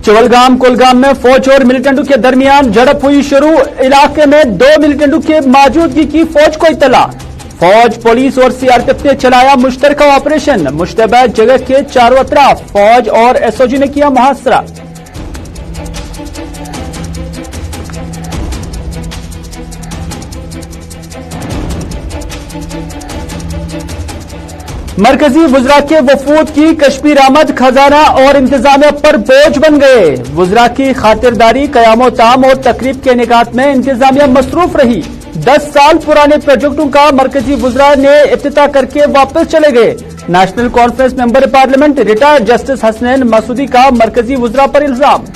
चवलगाम कुलगाम में फौज और मिलिटेंटों के दरमियान झड़प हुई शुरू। इलाके में 2 मिलिटेंटों की मौजूदगी की फौज को इत्तला। फौज, पुलिस और सीआरपीएफ ने चलाया मुश्तरका ऑपरेशन। मुश्तबा जगह के चारों अतराफ फौज और एसओजी ने किया मुहासरा। मरकजी वुज़रा के वफूद की कश्मीर आमद खजाना और इंतजामिया पर बोझ बन गए। वुज़रा की खातिरदारी, क़यामो ताम और तकरीब के निकात में इंतजामिया मसरूफ रही। 10 साल पुराने प्रोजेक्टों का मरकजी वुज़रा ने इफ्तिताह करके वापस चले गए। National Conference member parliament retired justice Hasnain Masoodi का मरकजी वुज़रा पर इल्जाम।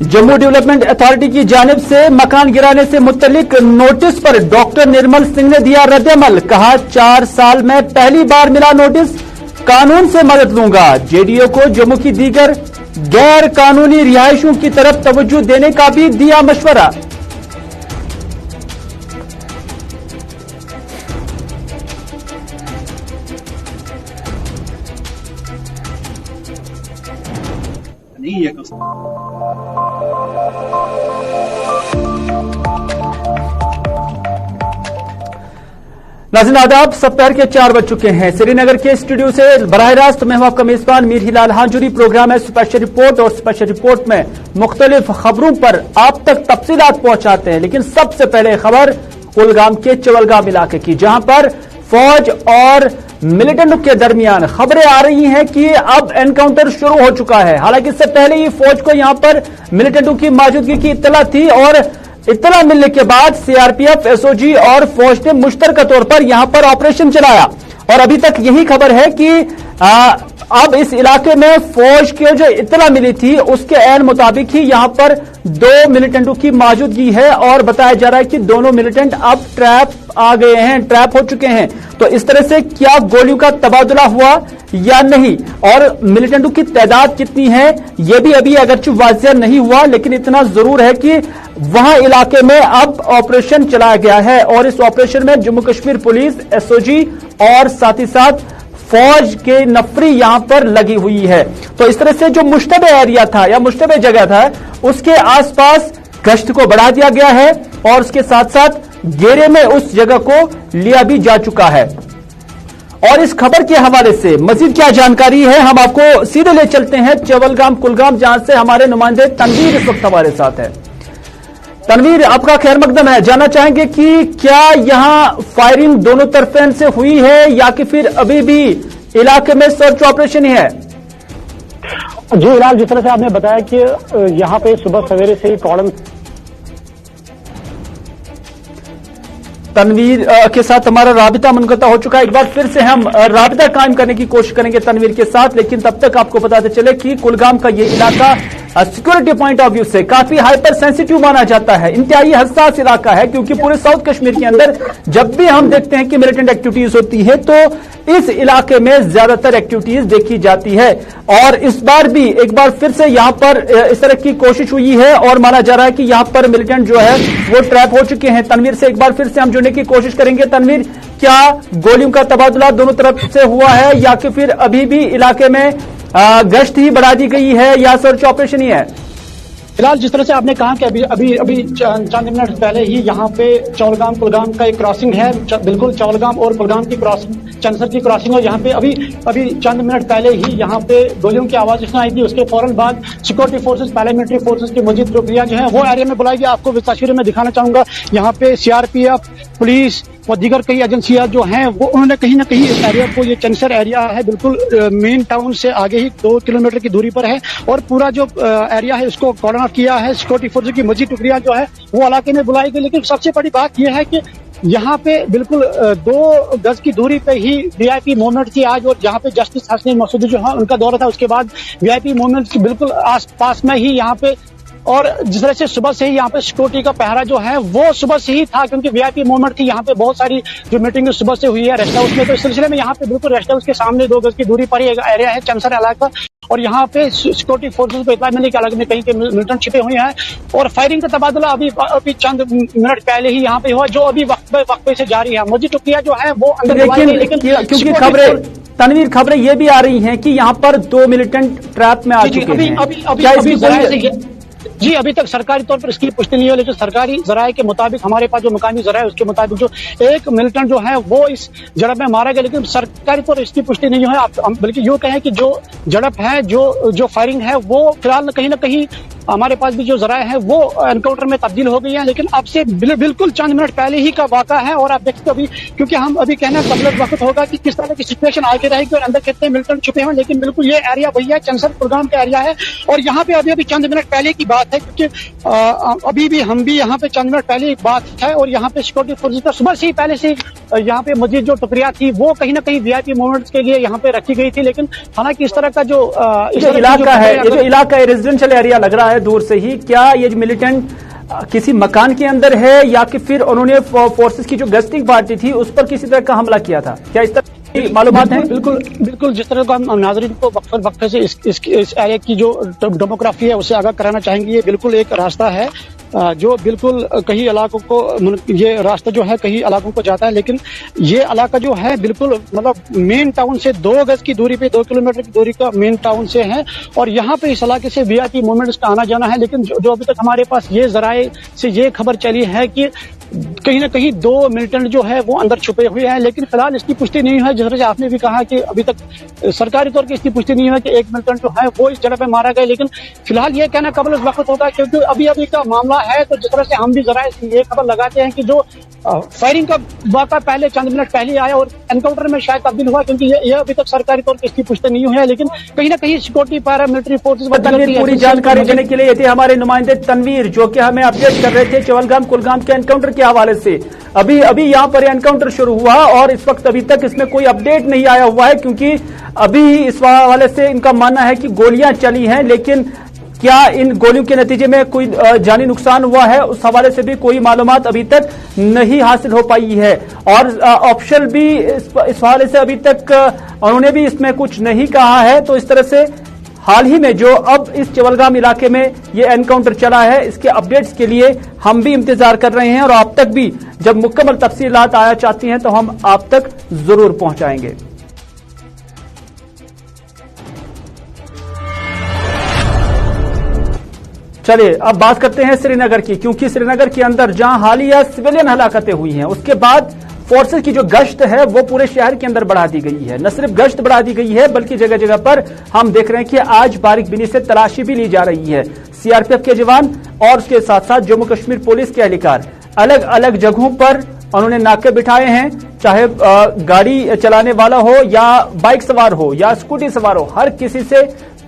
जम्मू डेवलपमेंट अथॉरिटी की जानिब से मकान गिराने से मुतल्लिक नोटिस पर डॉक्टर निर्मल सिंह ने दिया रद्द-ए-अमल। कहा 4 साल में पहली बार मिला नोटिस, कानून से मदद लूंगा। जेडीओ को जम्मू की दीगर गैर कानूनी रिहायशों की तरफ तवज्जो देने का भी दिया मशवरा। नाज़रीन आदाब, दोपहर के 4 बज चुके हैं। श्रीनगर के स्टूडियो से बराह रास्त मैं हूं आपका मेजबान मीर हिलाल हांजुरी। प्रोग्राम है स्पेशल रिपोर्ट और स्पेशल रिपोर्ट में मुख्तलिफ खबरों पर आप तक तफसीलात पहुंचाते हैं। लेकिन सबसे पहले खबर कुलगाम के चवलगाम इलाके की, जहां पर फौज और मिलिटेंटों के दरमियान खबरें आ रही हैं कि अब एनकाउंटर शुरू हो चुका है। हालांकि इससे पहले ही फौज को यहां पर मिलिटेंटों की मौजूदगी की इत्तला थी और इत्तला मिलने के बाद सीआरपीएफ, एसओजी और फौज ने मुश्तरका तौर पर यहां पर ऑपरेशन चलाया। और अभी तक यही खबर है कि अब इस इलाके में फौज की जो इत्तला मिली थी उसके ऐन मुताबिक ही यहां पर 2 मिलिटेंटों की मौजूदगी है और बताया जा रहा है कि दोनों मिलिटेंट अब ट्रैप आ गए हैं, ट्रैप हो चुके हैं। तो इस तरह से क्या गोलियों का तबादला हुआ या नहीं और मिलिटेंटों की तादाद कितनी है यह भी अभी अगरचे वाज़िया नहीं हुआ, लेकिन इतना जरूर है कि वहां इलाके में अब ऑपरेशन चलाया गया है और इस ऑपरेशन में जम्मू कश्मीर पुलिस, एसओजी और साथ ही साथ फौज के नफरी यहां पर लगी हुई है। तो इस तरह से जो मुश्तबे एरिया था या मुश्तबे जगह था उसके आसपास गश्त को बढ़ा दिया गया है और उसके साथ साथ घेरे में उस जगह को लिया भी जा चुका है। और इस खबर के हवाले से मजीद क्या जानकारी है हम आपको सीधे ले चलते हैं चवलगाम कुलगाम, जहां से हमारे नुमाइंदे तनवीर इस वक्त हमारे साथ है। तनवीर, आपका खैर मकदम है। जानना चाहेंगे कि क्या यहां फायरिंग दोनों तरफ से हुई है या कि फिर अभी भी इलाके में सर्च ऑपरेशन ही है? जी हिलाल, जिस तरह से आपने बताया कि यहां पे सुबह सवेरे से ही कॉर्डन तनवीर के साथ हमारा राबिता मुनक़ता हो चुका है। एक बार फिर से हम राबिता कायम करने की कोशिश करेंगे तनवीर के साथ, लेकिन तब तक आपको बताते चले कि कुलगाम का ये इलाका सिक्योरिटी पॉइंट ऑफ व्यू से काफी हाइपर सेंसिटिव माना जाता है, इंतहाई हसास इलाका है, क्योंकि पूरे साउथ कश्मीर के अंदर जब भी हम देखते हैं कि मिलिटेंट एक्टिविटीज होती है तो इस इलाके में ज्यादातर एक्टिविटीज देखी जाती है। और इस बार भी एक बार फिर से यहां पर इस तरह की कोशिश हुई है और माना जा रहा है कि यहां पर मिलिटेंट जो है वो ट्रैप हो चुके हैं। तनवीर से एक बार फिर से हम जुड़ने की कोशिश करेंगे। तनवीर, क्या गोलियों का तबादला दोनों तरफ से हुआ है या कि फिर अभी भी इलाके में गश्त ही बढ़ा दी गई है या सर्च ऑपरेशन ही है? फिलहाल जिस तरह से आपने कहा कि अभी चंद मिनट पहले ही यहाँ पे चवलगाम कुलगाम का एक क्रॉसिंग है, बिल्कुल चवलगाम और कुलगाम की क्रॉसिंग, चंसर की क्रॉसिंग, और यहाँ पे अभी चंद मिनट पहले ही यहाँ पे गोलियों की आवाज सुनाई थी। उसके फौरन बाद सिक्योरिटी फोर्सेज, पैरामिलिट्री फोर्सेज की मजीद प्रक्रिया जो है वो एरिया में बुलाई गई। आपको तस्वीर में दिखाना चाहूंगा, यहाँ पे सीआरपीएफ, पुलिस और दीगर कई एजेंसियां जो हैं वो उन्होंने कहीं ना कहीं इस एरिया को, ये चंसर एरिया है बिल्कुल मेन टाउन से आगे ही 2 किलोमीटर की दूरी पर है, और पूरा जो एरिया है उसको कॉर्डन ऑफ किया है। सिक्योरिटी फोर्सेज की मजीद टुकड़ियां जो है वो इलाके में बुलाई गई। लेकिन सबसे बड़ी बात यह है कि यहाँ पे बिल्कुल 2 गज की दूरी पे ही वीआईपी मूवमेंट थी आज, और जहाँ पे जस्टिस हसनैन मसूदी जो है उनका दौरा था, उसके बाद वीआईपी मूवमेंट की बिल्कुल आस पास में ही यहाँ पे, और जिस तरह से सुबह से ही यहाँ पे सिक्योरिटी का पहरा जो है वो सुबह से ही था, क्योंकि वीआईपी मूवमेंट थी। यहाँ पे बहुत सारी जो मीटिंग सुबह से हुई है रेस्ट हाउस में, तो इस सिलसिले में यहाँ पे बिल्कुल रेस्ट हाउस के सामने 2 गज की दूरी पर ही एक एरिया है चंसर इलाका। और यहाँ पे सिक्योरिटी फोर्सेस को इतना मिली कि अलग में कहीं के मिलिटेंट छिपे हुए हैं और फायरिंग का तबादला अभी चंद मिनट पहले ही यहाँ पे हुआ, जो अभी वक्फे से जारी है। मस्जिद टुकड़िया जो है वो अंदर, लेकिन क्योंकि खबरें ये भी आ रही हैं कि यहाँ पर 2 मिलिटेंट ट्रैप में आ चुके हैं। जी अभी तक सरकारी तौर पर इसकी पुष्टि नहीं है, लेकिन सरकारी जराये के मुताबिक, हमारे पास जो मकामी जराये उसके मुताबिक जो एक मिलिटेंट जो है वो इस झड़प में मारा गया, लेकिन सरकारी तौर पर इसकी पुष्टि नहीं है। बल्कि यूँ कहें कि जो झड़प है, जो फायरिंग है, वो फिलहाल कहीं ना कहीं हमारे पास भी जो जराये है वो एनकाउंटर में तब्दील हो गई है, लेकिन अब से बिल्कुल चंद मिनट पहले ही का वाक़ा है। और आप देखते अभी, क्योंकि हम अभी कहना कबल वक्त होगा कि किस तरह की सिचुएशन आगे रहेगी और अंदर कितने मिलिटेंट छुपे हैं, लेकिन बिल्कुल ये एरिया भैया चंसर प्रोग्राम का एरिया है। और यहाँ पे अभी चंद मिनट पहले की बात है, क्योंकि अभी भी हम भी यहाँ पे चंद मिनट पहले एक बात है, और यहाँ पे सिक्योरिटी फोर्सेज का सुबह से ही पहले से यहाँ पे मस्जिद जो टुकड़िया थी वो कहीं ना कहीं वीआईपी मूवमेंट्स के लिए यहाँ पे रखी गई थी। लेकिन हालांकि इस तरह का जो इलाका है, ये जो इलाका रेजिडेंशियल एरिया लग रहा है दूर से ही, क्या ये मिलिटेंट किसी मकान के अंदर है या कि फिर उन्होंने फोर्सेस की जो गश्तिंग पार्टी थी उस पर किसी तरह का हमला किया था? क्या इस तरह की मालूमात है? बिल्कुल जिस तरह का हम नाज़रीन को वक्फे से इस एरिया की जो डेमोग्राफी है उसे आगाह कराना चाहेंगे। ये बिल्कुल एक रास्ता है जो बिल्कुल कई इलाकों को, ये रास्ता जो है कई इलाकों को जाता है, लेकिन ये इलाका जो है बिल्कुल मतलब मेन टाउन से 2 गज की दूरी पे, 2 किलोमीटर की दूरी का मेन टाउन से है। और यहाँ पे इस इलाके से वीआईपी मूवमेंट्स का आना जाना है। लेकिन जो अभी तक हमारे पास ये जराये से ये खबर चली है कि कहीं ना कहीं 2 मिलिटेंट जो है वो अंदर छुपे हुए हैं, लेकिन फिलहाल इसकी पुष्टि नहीं है। जिस तरह से आपने भी कहा कि अभी तक सरकारी तौर पर इसकी पुष्टि नहीं है कि एक मिलिटेंट जो है वो इस जगह पे मारा गया, लेकिन फिलहाल ये कहना कबल वक्त होगा, क्योंकि अभी का मामला है। तो जिस तरह से हम भी जरा ये खबर लगाते हैं कि जो फायरिंग का वाक़ा पहले चंद मिनट पहले आया और एनकाउंटर में शायद तब्दील हुआ, क्योंकि ये अभी तक सरकारी तौर पर इसकी पुष्टि नहीं हुई है, लेकिन कहीं ना कहीं सिक्योरिटी पैरा मिलिट्री फोर्सेज। पूरी जानकारी देने के लिए ये थे हमारे नुमाइंदे तनवीर, जो कि हमें अपडेट कर रहे थे चवलगाम कुलगाम के एनकाउंटर के हवाले से। अभी यहाँ पर एनकाउंटर शुरू हुआ और इस वक्त अभी तक इसमें कोई अपडेट नहीं आया हुआ है, क्योंकि अभी इस हवाले से इनका मानना है कि गोलियां चली हैं, लेकिन क्या इन गोलियों के नतीजे में कोई जानी नुकसान हुआ है उस हवाले से भी कोई मालूमात अभी तक नहीं हासिल हो पाई है। और ऑफिशियल भी इस हवाले से अभी तक उन्होंने भी इसमें कुछ नहीं कहा है। तो इस तरह से हाल ही में जो अब इस चवलगाम इलाके में ये एनकाउंटर चला है, इसके अपडेट्स के लिए हम भी इंतजार कर रहे हैं और आप तक भी जब मुकम्मल तफसीलात आया चाहती हैं तो हम आप तक जरूर पहुंचाएंगे। चलिए अब बात करते हैं श्रीनगर की, क्योंकि श्रीनगर के अंदर जहां हालिया सिविलियन हलाकतें हुई हैं उसके बाद फोर्सेस की जो गश्त है वो पूरे शहर के अंदर बढ़ा दी गई है। न सिर्फ गश्त बढ़ा दी गई है बल्कि जगह जगह पर हम देख रहे हैं कि आज बारीक बिनी से तलाशी भी ली जा रही है। सीआरपीएफ के जवान और उसके साथ साथ जम्मू कश्मीर पुलिस के एहलकार अलग अलग जगहों पर उन्होंने नाके बिठाए हैं, चाहे गाड़ी चलाने वाला हो या बाइक सवार हो या स्कूटी सवार हो, हर किसी से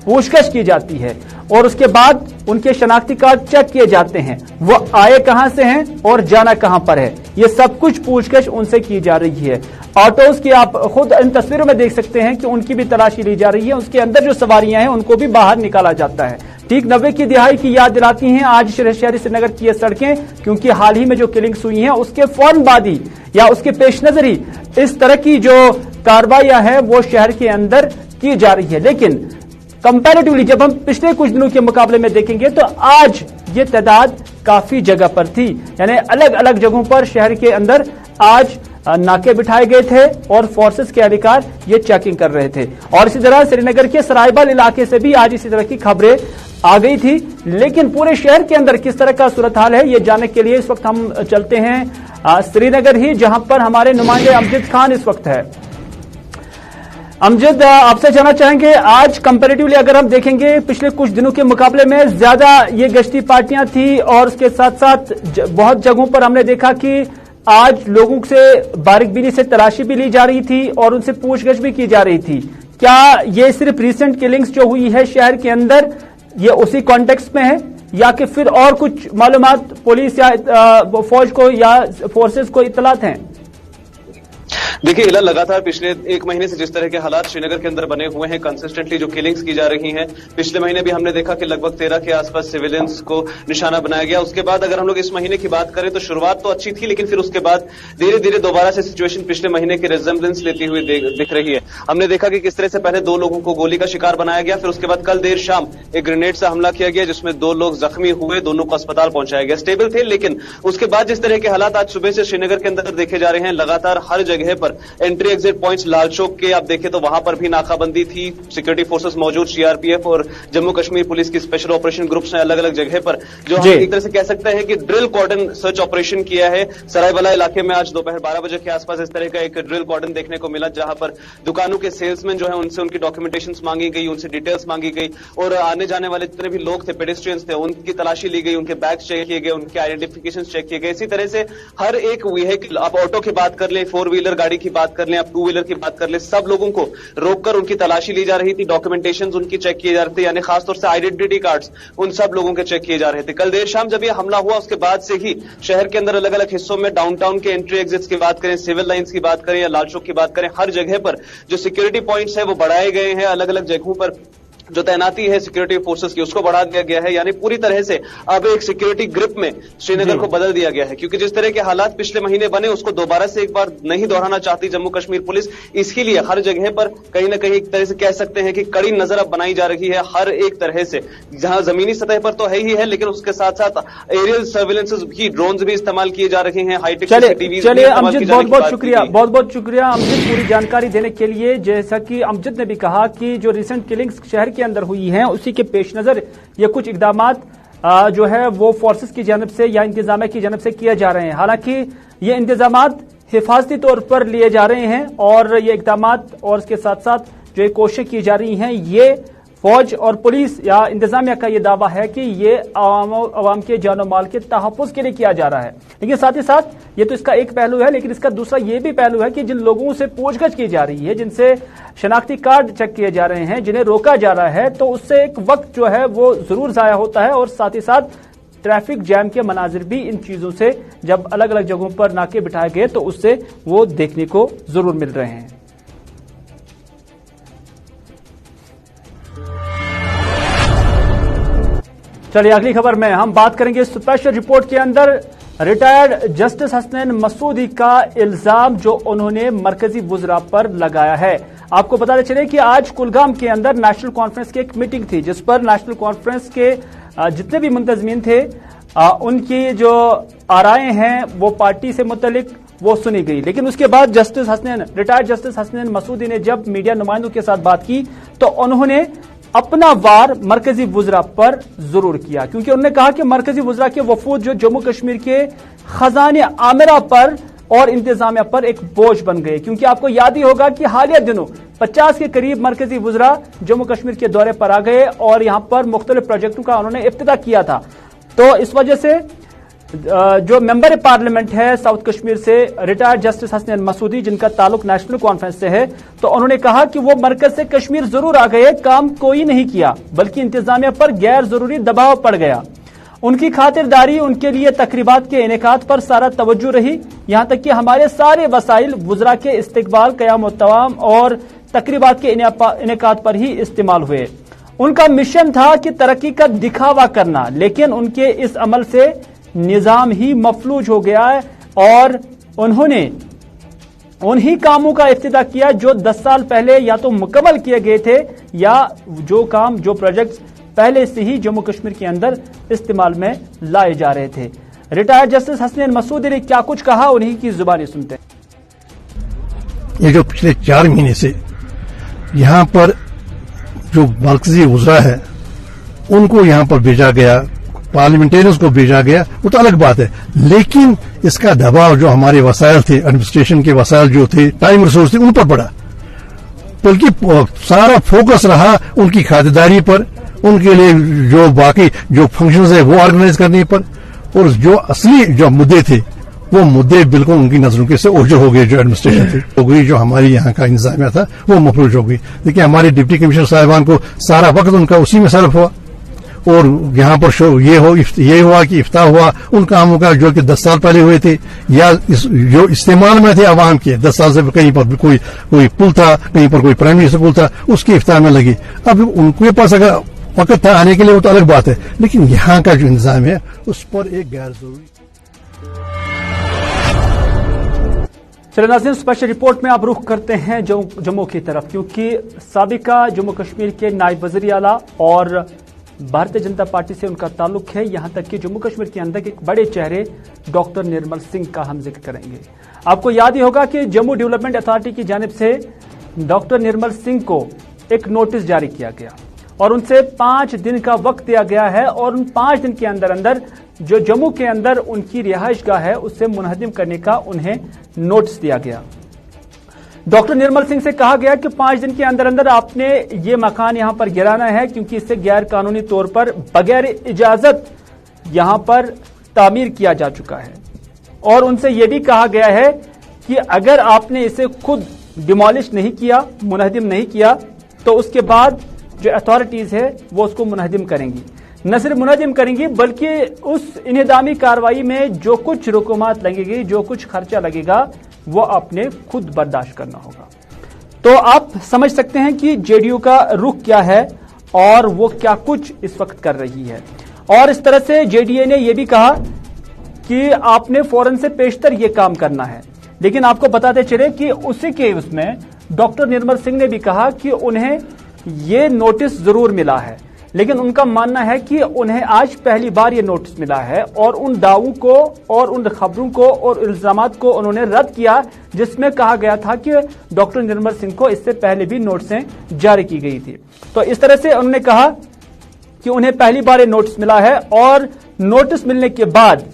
पूछताछ की जाती है और उसके बाद उनके शनाख्ती कार्ड चेक किए जाते हैं, वो आए कहां से हैं और जाना कहां पर है, ये सब कुछ पूछताछ उनसे की जा रही है। ऑटोज की आप खुद इन तस्वीरों में देख सकते हैं कि उनकी भी तलाशी ली जा रही है, उसके अंदर जो सवारियां हैं उनको भी बाहर निकाला जाता है। ठीक 90 की दिहाई की याद दिलाती हैं आज शहरी श्रीनगर की ये सड़कें, क्योंकि हाल ही में जो किलिंग्स हुई हैं उसके फौरन बाद ही या उसके पेश नजर ही इस तरह की जो कार्रवाइयां हैं वो शहर के अंदर की जा रही है। लेकिन कंपैरेटिवली जब हम पिछले कुछ दिनों के मुकाबले में देखेंगे तो आज ये तादाद काफी जगह पर थी, यानी अलग अलग जगहों पर शहर के अंदर आज नाके बिठाए गए थे और फोर्सेस के अधिकार ये चेकिंग कर रहे थे। और इसी तरह श्रीनगर के सरायबल इलाके से भी आज इसी तरह की खबरें आ गई थी। लेकिन पूरे शहर के अंदर किस तरह का सूरत हाल है ये जानने के लिए इस वक्त हम चलते हैं श्रीनगर ही, जहां पर हमारे नुमाइंदे अमजद खान इस वक्त है। अमजद, आपसे जानना चाहेंगे आज कंपैरेटिवली अगर हम देखेंगे पिछले कुछ दिनों के मुकाबले में ज्यादा ये गश्ती पार्टियां थी और उसके साथ साथ बहुत जगहों पर हमने देखा कि आज लोगों से बारीकबीनी से तलाशी भी ली जा रही थी और उनसे पूछगछ भी की जा रही थी। क्या ये सिर्फ रिसेंट किलिंग्स जो हुई है शहर के अंदर ये उसी कॉन्टेक्स्ट में है या कि फिर और कुछ मालूमात पुलिस या फौज को या फोर्सेस को इत्तलात हैं? देखिए इला लगातार पिछले एक महीने से जिस तरह के हालात श्रीनगर के अंदर बने हुए हैं, कंसिस्टेंटली जो किलिंग्स की जा रही हैं, पिछले महीने भी हमने देखा कि लगभग 13 के आसपास सिविलियंस को निशाना बनाया गया। उसके बाद अगर हम लोग इस महीने की बात करें तो शुरुआत तो अच्छी थी, लेकिन फिर उसके बाद धीरे धीरे दोबारा से सिचुएशन पिछले महीने की रिजेम्बलेंस लेती हुई दिख रही है। हमने देखा कि किस तरह से पहले 2 लोगों को गोली का शिकार बनाया गया, फिर उसके बाद कल देर शाम एक ग्रेनेड से हमला किया गया जिसमें 2 लोग जख्मी हुए, दोनों को अस्पताल पहुंचाया गया। स्टेबल थे, लेकिन उसके बाद जिस तरह के हालात आज सुबह से श्रीनगर के अंदर देखे जा रहे हैं, लगातार हर जगह पर entry exit points, Lal Chowk के आप देखें तो वहां पर भी नाकाबंदी थी, सिक्योरिटी फोर्सेस मौजूद, सीआरपीएफ और जम्मू कश्मीर पुलिस की स्पेशल ऑपरेशन ग्रुप्स ने अलग अलग जगह पर जो हम एक तरह से कह सकते हैं कि ड्रिल कॉर्डन सर्च ऑपरेशन किया है। सरायवाला इलाके में आज दोपहर 12 बजे के आसपास इस तरह का एक ड्रिल कॉर्डन देखने को मिला, जहां पर दुकानों के सेल्समैन जो है उनसे उनकी डॉक्यूमेंटेशन मांगी गई, उनसे डिटेल्स मांगी गई और आने जाने वाले जितने भी लोग थे, पेडेस्ट्रियंस थे, उनकी तलाशी ली गई, उनके बैग चेक किए गए, उनके आइडेंटिफिकेशन चेक किए गए। इसी तरह से हर एक व्हीकल, आप ऑटो की बात कर लें, 4 व्हीलर गाड़ी की बात कर लें, आप 2 व्हीलर की बात कर ले, सब लोगों को रोककर उनकी तलाशी ली जा रही थी, डॉक्यूमेंटेशन उनकी चेक किए जा रहे थे, यानी खासतौर से आइडेंटिटी कार्ड्स उन सब लोगों के चेक किए जा रहे थे। कल देर शाम जब ये हमला हुआ उसके बाद से ही शहर के अंदर अलग अलग हिस्सों में डाउनटाउन के एंट्री एग्जिट्स की बात करें, सिविल लाइंस की बात करें या लाल चौक की बात करें, हर जगह पर जो सिक्योरिटी पॉइंट्स है वो बढ़ाए गए हैं। अलग अलग जगहों पर जो तैनाती है सिक्योरिटी फोर्सेस की उसको बढ़ा दिया गया है, यानी पूरी तरह से अब एक सिक्योरिटी ग्रिप में श्रीनगर को बदल दिया गया है, क्योंकि जिस तरह के हालात पिछले महीने बने उसको दोबारा से एक बार नहीं दोहराना चाहती जम्मू कश्मीर पुलिस। इसके लिए हर जगह पर कहीं ना कहीं एक तरह से कह सकते हैं कि कड़ी नजर अब बनाई जा रही है हर एक तरह से, जहां जमीनी सतह पर तो है ही है, लेकिन उसके साथ साथ एरियल सर्विलेंसेस भी, ड्रोन्स भी इस्तेमाल किए जा रहे हैं, हाईटेक सीसीटीवी। चलिए अमजद, बहुत बहुत शुक्रिया अमजद पूरी जानकारी देने के लिए। जैसा कि अमजद ने भी कहा कि जो रिसेंट किलिंग्स शहर के अंदर हुई हैं उसी के पेश नजर ये कुछ इकदामात जो है वो फोर्सेस की जानब से या इंतजामिया की जानब से किए जा रहे हैं। हालांकि ये इंतजामात हिफाजती तौर पर लिए जा रहे हैं और ये इकदामात और इसके साथ साथ जो कोशिशें की जा रही हैं, ये फौज और पुलिस या इंतजामिया का ये दावा है कि ये आवाम के जानो माल के तहफ़्फ़ुज़ के लिए किया जा रहा है। लेकिन साथ ही साथ ये तो इसका एक पहलू है, लेकिन इसका दूसरा ये भी पहलू है कि जिन लोगों से पूछगछ की जा रही है, जिनसे शनाख्ती कार्ड चेक किए जा रहे हैं, जिन्हें रोका जा रहा है, तो उससे एक वक्त जो है वो जरूर ज़ाया होता है और साथ ही साथ ट्रैफिक जैम के मनाजिर भी इन चीज़ों से जब अलग अलग जगहों पर नाके बिठाए गए तो उससे वो देखने को जरूर मिल रहे हैं। चलिए अगली खबर में हम बात करेंगे स्पेशल रिपोर्ट के अंदर रिटायर्ड जस्टिस हसनैन मसूदी का इल्जाम जो उन्होंने मरकजी वुज़रा पर लगाया है। आपको बताते चले कि आज कुलगाम के अंदर नेशनल कॉन्फ्रेंस की एक मीटिंग थी जिस पर नेशनल कॉन्फ्रेंस के जितने भी मुंतज़मीन थे उनकी जो आराएं हैं वो पार्टी से मुतल्लिक वो सुनी गई। लेकिन उसके बाद रिटायर्ड जस्टिस हसनैन मसूदी ने जब मीडिया नुमाइंदों के साथ बात की तो उन्होंने अपना वार मरकजी वुज़रा पर जरूर किया, क्योंकि उन्होंने कहा कि मरकजी वुज़रा के वफूद जो जम्मू कश्मीर के खजाने आमिरा पर और इंतजामिया पर एक बोझ बन गए। क्योंकि आपको याद ही होगा कि हालिया दिनों 50 के करीब मरकजी वुज़रा जम्मू कश्मीर के दौरे पर आ गए और यहां पर मुख्तलिफ प्रोजेक्टों का उन्होंने इफ्तिताह किया था। तो इस वजह से जो मेंबर पार्लियामेंट है साउथ कश्मीर से रिटायर्ड जस्टिस हसनैन मसूदी, जिनका ताल्लुक नेशनल कॉन्फ्रेंस से है, तो उन्होंने कहा कि वो मरकज से कश्मीर जरूर आ गए, काम कोई नहीं किया, बल्कि इंतजामिया पर गैर जरूरी दबाव पड़ गया। उनकी खातिरदारी, उनके लिए तकरीबात के इनेकात पर सारा तवज्जो रही, यहां तक कि हमारे सारे वसाइल वुज़रा के इस्तिकबाल, क़याम तवाम और तकरीबात के इनेकात पर ही इस्तेमाल हुए। उनका मिशन था कि तरक्की का दिखावा करना, लेकिन उनके इस अमल से निजाम ही मफलूज हो गया है और उन्होंने उन्हीं कामों का इफ्तिताह किया जो 10 साल पहले या तो मुकम्मल किए गए थे या जो प्रोजेक्ट्स पहले से ही जम्मू कश्मीर के अंदर इस्तेमाल में लाए जा रहे थे। रिटायर्ड जस्टिस हसनैन मसूदी ने क्या कुछ कहा, उन्हीं की जुबानी सुनते हैं। ये जो पिछले 4 महीने से यहां पर जो मरकजी वुज़रा है उनको यहां पर भेजा गया, पार्लियामेंटेरियंस को भेजा गया, वो तो अलग बात है, लेकिन इसका दबाव जो हमारे वसाइल थे, एडमिनिस्ट्रेशन के वसाइल जो थे, टाइम रिसोर्स थे, उन पर पड़ा। बल्कि सारा फोकस रहा उनकी खातिरदारी पर, उनके लिए जो बाकी जो फंक्शंस है वो ऑर्गेनाइज करने पर, और जो असली जो मुद्दे थे वो मुद्दे बिल्कुल उनकी नजरों के से ओझल हो गए। जो एडमिनिस्ट्रेशन थी हो गई, जो हमारी यहाँ का इंतजामिया था वो मफलूज हो गई। देखिए हमारे डिप्टी कमिश्नर साहिबान को सारा वक्त उनका उसी में सर्व हुआ, और यहाँ पर ये हुआ कि इफ्ताह हुआ उन कामों का जो कि 10 साल पहले हुए थे या जो इस्तेमाल में थे अवाम के 10 साल से कहीं पर कोई पुल था, कहीं पर कोई प्राइमरी स्कूल था, उसकी इफ्ताह में लगी। अब उनके पास अगर वक्त था आने के लिए वो तो अलग बात है, लेकिन यहाँ का जो इंतजाम है उस पर एक गैर जरूरी। चलिए नाज़रीन, स्पेशल रिपोर्ट में आप रुख करते हैं जम्मू की तरफ, क्योंकि साबिका जम्मू कश्मीर के नायब वज़ीर आला और भारतीय जनता पार्टी से उनका ताल्लुक है। यहां तक कि जम्मू कश्मीर के अंदर एक बड़े चेहरे डॉक्टर निर्मल सिंह का हम जिक्र करेंगे। आपको याद ही होगा कि जम्मू डेवलपमेंट अथॉरिटी की जानिब से डॉक्टर निर्मल सिंह को एक नोटिस जारी किया गया और उनसे 5 दिन का वक्त दिया गया है और उन 5 दिन के अंदर अंदर जो जम्मू के अंदर उनकी रिहाइशगाह है उससे मुनहदिम करने का उन्हें नोटिस दिया गया। डॉक्टर निर्मल सिंह से कहा गया कि 5 दिन के अंदर अंदर आपने ये मकान यहां पर गिराना है, क्योंकि इससे गैर कानूनी तौर पर बगैर इजाजत यहां पर तामीर किया जा चुका है। और उनसे यह भी कहा गया है कि अगर आपने इसे खुद डिमोलिश नहीं किया, मुनहदिम नहीं किया, तो उसके बाद जो अथॉरिटीज है वो उसको मुनहदिम करेंगी। न सिर्फ मुनहदिम करेंगी बल्कि उस इन्हिदामी कार्रवाई में जो कुछ रुकूमात लगेगी, जो कुछ खर्चा लगेगा, वो आपने खुद बर्दाश्त करना होगा। तो आप समझ सकते हैं कि जेडीयू का रुख क्या है और वो क्या कुछ इस वक्त कर रही है। और इस तरह से जेडीए ने यह भी कहा कि आपने फौरन से पेशतर ये काम करना है। लेकिन आपको बताते चले कि उसी के उसमें डॉक्टर निर्मल सिंह ने भी कहा कि उन्हें ये नोटिस जरूर मिला है, लेकिन उनका मानना है कि उन्हें आज पहली बार ये नोटिस मिला है और उन दावों को और उन खबरों को और इल्जामात को उन्होंने रद्द किया जिसमें कहा गया था कि डॉक्टर निर्मल सिंह को इससे पहले भी नोटिसें जारी की गई थी। तो इस तरह से उन्होंने कहा कि उन्हें पहली बार ये नोटिस मिला है और नोटिस मिलने के बाद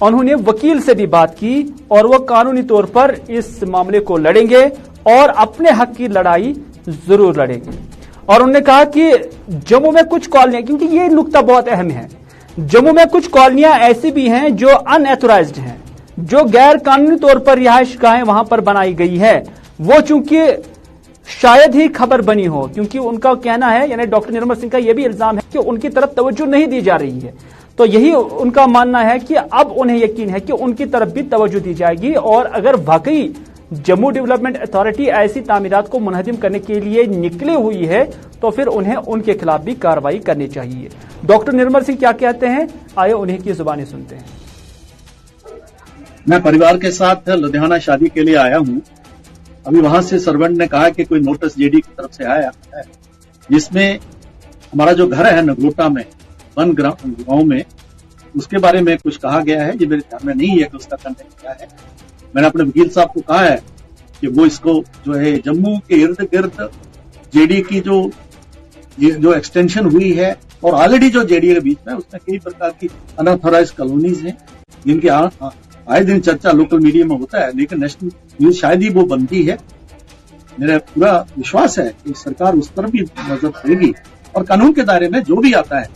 उन्होंने वकील से भी बात की और वो कानूनी तौर पर इस मामले को लड़ेंगे और अपने हक की लड़ाई जरूर लड़ेंगे। और उन्होंने कहा कि जम्मू में कुछ कॉलोनियां, क्योंकि ये नुकता बहुत अहम है, जम्मू में कुछ कॉलोनियां ऐसी भी हैं जो अनएथोराइज्ड हैं, जो गैर कानूनी तौर पर रिहाइशगाहें वहां पर बनाई गई है। वो चूंकि शायद ही खबर बनी हो, क्योंकि उनका कहना है, यानी डॉक्टर निर्मल सिंह का यह भी इल्जाम है कि उनकी तरफ तवज्जो नहीं दी जा रही है। तो यही उनका मानना है कि अब उन्हें यकीन है कि उनकी तरफ भी तवज्जो दी जाएगी और अगर वाकई जम्मू डेवलपमेंट अथॉरिटी ऐसी तामीरात को मुनहदिम करने के लिए निकली हुई है तो फिर उन्हें उनके खिलाफ भी कार्रवाई करनी चाहिए। डॉक्टर निर्मल सिंह क्या कहते हैं, आइए उन्हीं की जुबानी सुनते हैं। मैं परिवार के साथ लुधियाना शादी के लिए आया हूं। अभी वहां से सर्वेंट ने कहा कि कोई नोटिस जेडी की तरफ से आया है, जिसमें हमारा जो घर है नगरोटा में वन गांव में, उसके बारे में कुछ कहा गया है। ये मेरे ध्यान में नहीं है कि उसका कंटेंट क्या है। मैंने अपने वकील साहब को कहा है कि वो इसको जो है जम्मू के इर्द गिर्द जेडी की जो एक्सटेंशन हुई है और ऑलरेडी जो जेडी के बीच में उसमें कई प्रकार की अनऑथराइज्ड कॉलोनीज हैं जिनकी आए दिन चर्चा लोकल मीडिया में होता है, लेकिन नेशनल न्यूज शायद ही वो बनती है। मेरा पूरा विश्वास है कि सरकार उस पर भी नजर देगी और कानून के दायरे में जो भी आता है,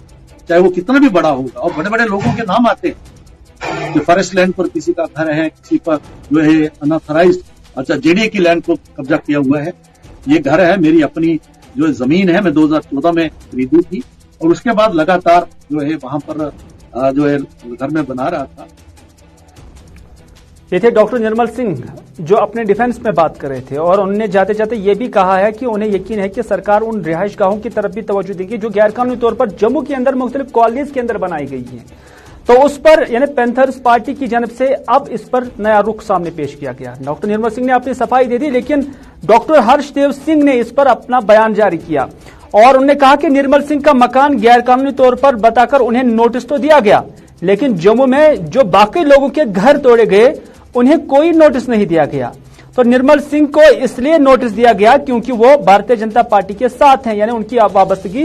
चाहे वो कितना भी बड़ा होगा, और बड़े बड़े लोगों के नाम आते हैं कि फॉरेस्ट लैंड पर किसी का घर है, किसी पर जो है अनऑथराइज्ड, अच्छा जेडीए की लैंड को कब्जा किया हुआ है। ये घर है, मेरी अपनी जो जमीन है, मैं 2014 में खरीदी थी और उसके बाद लगातार जो है वहां पर जो है घर में बना रहा था। ये थे डॉक्टर निर्मल सिंह जो अपने डिफेंस में बात कर रहे थे और उन्होंने जाते जाते ये भी कहा है कि उन्हें यकीन है कि सरकार उन रिहाइशगाहों की तरफ भी तवज्जो देगी जो गैरकानूनी तौर पर जम्मू के अंदर मुख्तलिफ कॉलोनीज के अंदर बनाई गई हैं। तो उस पर यानी पैंथर्स पार्टी की जानब से अब इस पर नया रुख सामने पेश किया गया। डॉक्टर निर्मल सिंह ने अपनी सफाई दे दी, लेकिन डॉक्टर हर्षदेव सिंह ने इस पर अपना बयान जारी किया और उन्होंने कहा कि निर्मल सिंह का मकान गैरकानूनी तौर पर बताकर उन्हें नोटिस तो दिया गया, लेकिन जम्मू में जो बाकी लोगों के घर तोड़े गए उन्हें कोई नोटिस नहीं दिया गया। तो निर्मल सिंह को इसलिए नोटिस दिया गया क्योंकि वो भारतीय जनता पार्टी के साथ हैं, यानी उनकी वाबस्तगी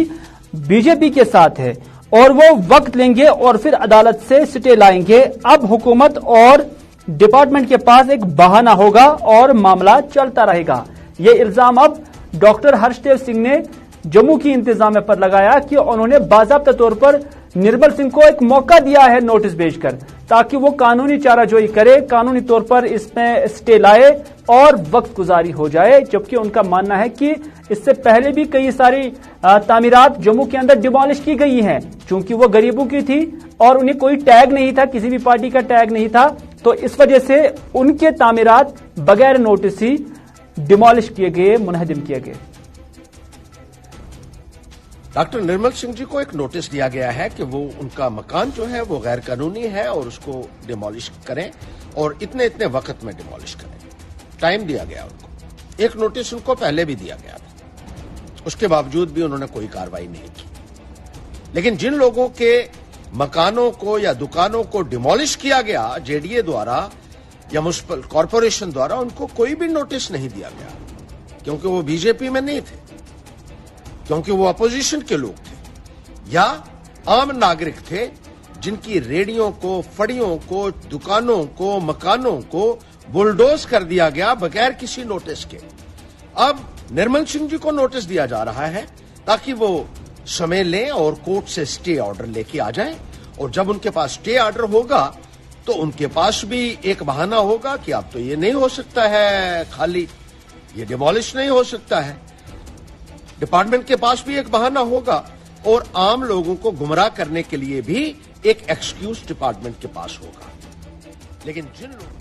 बीजेपी के साथ है और वो वक्त लेंगे और फिर अदालत से स्टे लाएंगे। अब हुकूमत और डिपार्टमेंट के पास एक बहाना होगा और मामला चलता रहेगा। ये इल्जाम अब डॉक्टर हर्षदेव सिंह ने जम्मू की इंतजामिया पर लगाया कि उन्होंने बाकायदा तौर पर निर्मल सिंह को एक मौका दिया है नोटिस भेजकर, ताकि वो कानूनी चाराजोई करे, कानूनी तौर पर इसमें स्टे लाए और वक्त गुजारी हो जाए। जबकि उनका मानना है कि इससे पहले भी कई सारी तामीरात जम्मू के अंदर डिमोलिश की गई हैं, चूंकि वो गरीबों की थी और उन्हें कोई टैग नहीं था, किसी भी पार्टी का टैग नहीं था, तो इस वजह से उनके तामीरात बगैर नोटिस ही डिमोलिश किए गए, मुनहदिम किए गए। डॉक्टर निर्मल सिंह जी को एक नोटिस दिया गया है कि वो उनका मकान जो है वो गैर कानूनी है और उसको डिमोलिश करें और इतने इतने वक्त में डिमोलिश करें। टाइम दिया गया उनको। एक नोटिस उनको पहले भी दिया गया था, उसके बावजूद भी उन्होंने कोई कार्रवाई नहीं की। लेकिन जिन लोगों के मकानों को या दुकानों को डिमोलिश किया गया जेडीए द्वारा या म्युनिसिपल कॉरपोरेशन द्वारा, उनको कोई भी नोटिस नहीं दिया गया, क्योंकि वो बीजेपी में नहीं थे, क्योंकि वो अपोजिशन के लोग थे या आम नागरिक थे जिनकी रेडियों को, फड़ियों को, दुकानों को, मकानों को बुलडोज कर दिया गया बगैर किसी नोटिस के। अब निर्मल सिंह जी को नोटिस दिया जा रहा है ताकि वो समय लें और कोर्ट से स्टे ऑर्डर लेके आ जाएं, और जब उनके पास स्टे ऑर्डर होगा तो उनके पास भी एक बहाना होगा कि अब तो ये नहीं हो सकता है, खाली ये डिमोलिश नहीं हो सकता है। डिपार्टमेंट के पास भी एक बहाना होगा और आम लोगों को गुमराह करने के लिए भी एक एक्सक्यूज डिपार्टमेंट के पास होगा। लेकिन जिन लोग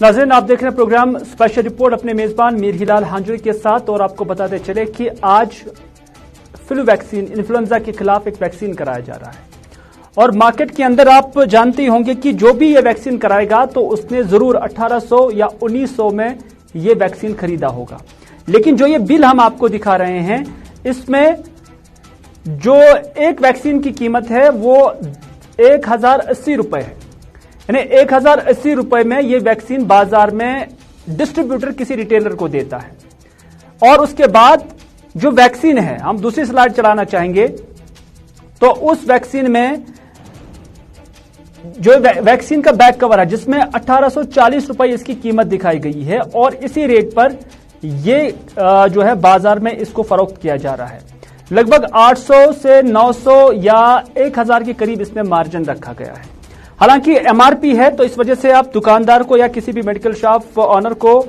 नाज़रीन, आप देख रहे हैं प्रोग्राम स्पेशल रिपोर्ट अपने मेजबान मीर हिलाल हांजुरी के साथ, और आपको बताते चले कि आज फ्लू वैक्सीन, इन्फ्लुएंजा के खिलाफ एक वैक्सीन कराया जा रहा है। और मार्केट के अंदर आप जानते होंगे कि जो भी ये वैक्सीन कराएगा तो उसने जरूर 1800 या 1900 में ये वैक्सीन खरीदा होगा। लेकिन जो ये बिल हम आपको दिखा रहे हैं, इसमें जो एक वैक्सीन की कीमत है वो 1080 रुपए है। यानी 1080 रुपए में ये वैक्सीन बाजार में डिस्ट्रीब्यूटर किसी रिटेलर को देता है। और उसके बाद जो वैक्सीन है, हम दूसरी स्लाइड चलाना चाहेंगे, तो उस वैक्सीन में जो वैक्सीन का बैक कवर है जिसमें 1840 रुपए इसकी कीमत दिखाई गई है, और इसी रेट पर ये जो है बाजार में इसको फरोख्त किया जा रहा है। लगभग 800 से 900 या 1000 के करीब इसमें मार्जिन रखा गया है। हालांकि एमआरपी है, तो इस वजह से आप दुकानदार को या किसी भी मेडिकल शॉप ऑनर को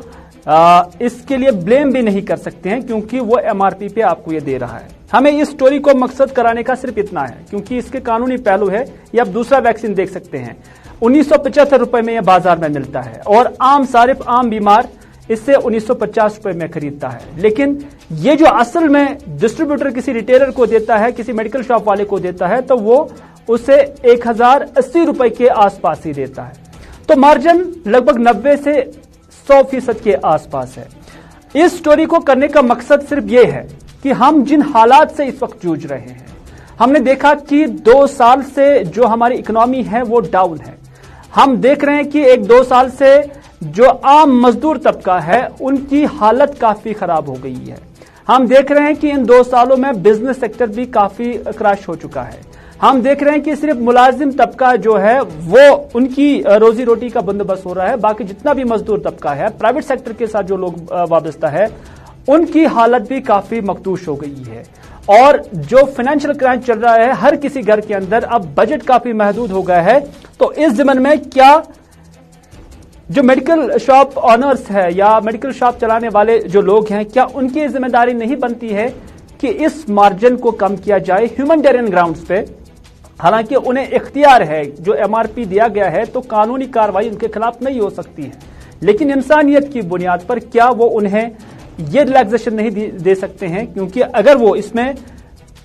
इसके लिए ब्लेम भी नहीं कर सकते हैं, क्योंकि वो एमआरपी पे आपको ये दे रहा है। हमें इस स्टोरी को मकसद कराने का सिर्फ इतना है, क्योंकि इसके कानूनी पहलू है। ये आप दूसरा वैक्सीन देख सकते हैं, 1975 रुपए में यह बाजार में मिलता है, और आम बीमार इससे 1950 रुपए में खरीदता है। लेकिन ये जो असल में डिस्ट्रीब्यूटर किसी रिटेलर को देता है, किसी मेडिकल शॉप वाले को देता है, तो वो उसे 1080 रुपए के आसपास ही देता है। तो मार्जिन लगभग 90 से 100% के आसपास है। इस स्टोरी को करने का मकसद सिर्फ ये है कि हम जिन हालात से इस वक्त जूझ रहे हैं, हमने देखा कि 2 साल से जो हमारी इकोनॉमी है वो डाउन है। हम देख रहे हैं कि 1-2 साल से जो आम मजदूर तबका है उनकी हालत काफी खराब हो गई है। हम देख रहे हैं कि इन 2 सालों में बिजनेस सेक्टर भी काफी क्रैश हो चुका है। हम देख रहे हैं कि सिर्फ मुलाजिम तबका जो है वो उनकी रोजी रोटी का बंदोबस्त हो रहा है, बाकी जितना भी मजदूर तबका है, प्राइवेट सेक्टर के साथ जो लोग वाबस्ता है, उनकी हालत भी काफी मकदूश हो गई है। और जो फाइनेंशियल क्रंच चल रहा है हर किसी घर के अंदर, अब बजट काफी महदूद हो गया है। तो इस ज़मन में क्या जो मेडिकल शॉप ऑनर्स है या मेडिकल शॉप चलाने वाले जो लोग हैं, क्या उनकी जिम्मेदारी नहीं बनती है कि इस मार्जिन को कम किया जाए ह्यूमैनिटेरियन ग्राउंड्स पे? हालांकि उन्हें इख्तियार है, जो एमआरपी दिया गया है, तो कानूनी कार्रवाई उनके खिलाफ नहीं हो सकती है, लेकिन इंसानियत की बुनियाद पर क्या वो उन्हें ये रिलैक्सेशन नहीं दे सकते हैं? क्योंकि अगर वो इसमें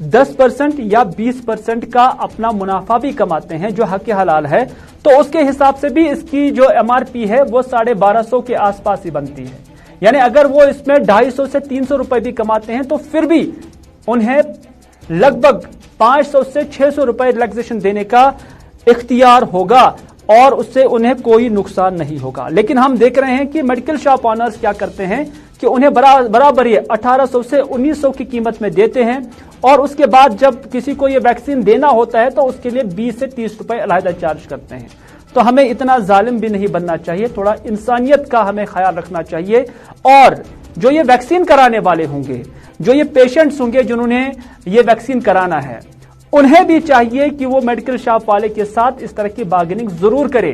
10% या 20% का अपना मुनाफा भी कमाते हैं जो हक हलाल है, तो उसके हिसाब से भी इसकी जो एमआरपी है वो 1250 के आसपास ही बनती है। यानी अगर वो इसमें 250 से 300 रुपए भी कमाते हैं तो फिर भी उन्हें लगभग 500 से 600 रुपए रिलैक्सेशन देने का इख्तियार होगा और उससे उन्हें कोई नुकसान नहीं होगा। लेकिन हम देख रहे हैं कि मेडिकल शॉप ऑनर्स क्या करते हैं कि उन्हें बराबर ये 1800 से 1900 की कीमत में देते हैं, और उसके बाद जब किसी को ये वैक्सीन देना होता है तो उसके लिए 20 से 30 रुपए अलहदा चार्ज करते हैं। तो हमें इतना जालिम भी नहीं बनना चाहिए, थोड़ा इंसानियत का हमें ख्याल रखना चाहिए। और जो ये वैक्सीन कराने वाले होंगे जो ये पेशेंट्स होंगे जिन्होंने ये वैक्सीन कराना है, उन्हें भी चाहिए कि वो मेडिकल शॉप वाले के साथ इस तरह की बार्गेनिंग जरूर करे,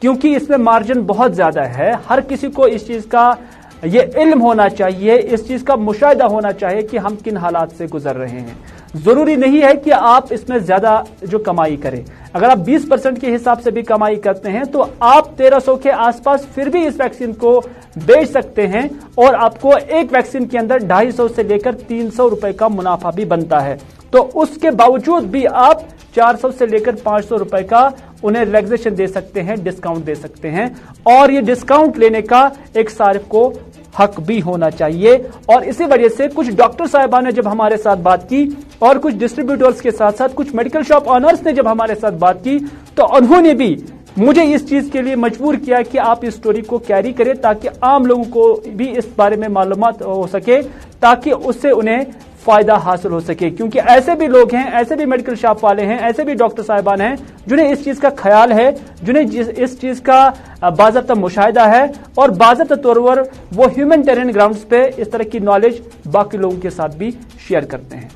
क्योंकि इसमें मार्जिन बहुत ज्यादा है। हर किसी को इस चीज का ये इल्म होना चाहिए, इस चीज का मुशाहिदा होना चाहिए कि हम किन हालात से गुजर रहे हैं। जरूरी नहीं है कि आप इसमें ज्यादा जो कमाई करें। अगर आप 20% के हिसाब से भी कमाई करते हैं तो आप 1300 के आसपास फिर भी इस वैक्सीन को बेच सकते हैं और आपको एक वैक्सीन के अंदर 250 से लेकर 300 रुपए का मुनाफा भी बनता है। तो उसके बावजूद भी आप 400 से लेकर 500 रुपए का उन्हें रिलैक्सेशन दे सकते हैं, डिस्काउंट दे सकते हैं, और ये डिस्काउंट लेने का एक सारिफ को हक भी होना चाहिए। और इसी वजह से कुछ डॉक्टर साहिबान ने जब हमारे साथ बात की और कुछ डिस्ट्रीब्यूटर्स के साथ साथ कुछ मेडिकल शॉप ऑनर्स ने जब हमारे साथ बात की, तो उन्होंने भी मुझे इस चीज के लिए मजबूर किया कि आप इस स्टोरी को कैरी करें ताकि आम लोगों को भी इस बारे में मालूमात हो सके, ताकि उससे उन्हें फायदा हासिल हो सके। क्योंकि ऐसे भी लोग हैं, ऐसे भी मेडिकल शॉप वाले हैं, ऐसे भी डॉक्टर साहिबान हैं जिन्हें इस चीज का ख्याल है, जिन्हें इस चीज का बाज़ाब्ता मुशाहिदा है और बाज़ाब्ता तौर पर वो ह्यूमैनिटेरियन ग्राउंड्स पे इस तरह की नॉलेज बाकी लोगों के साथ भी शेयर करते हैं।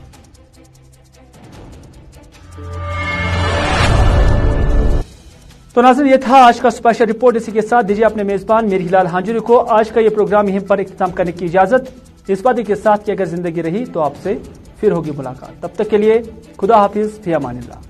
तो नाज़रीन, ये था आज का स्पेशल रिपोर्ट। इसी के साथ दीजिए अपने मेजबान मीर हिलाल हांजुरी को आज का ये प्रोग्राम यहीं पर इख्तिताम करने की इजाजत, इस बात के साथ कि अगर जिंदगी रही तो आपसे फिर होगी मुलाकात। तब तक के लिए खुदा हाफिज, फी अमानिल्लाह।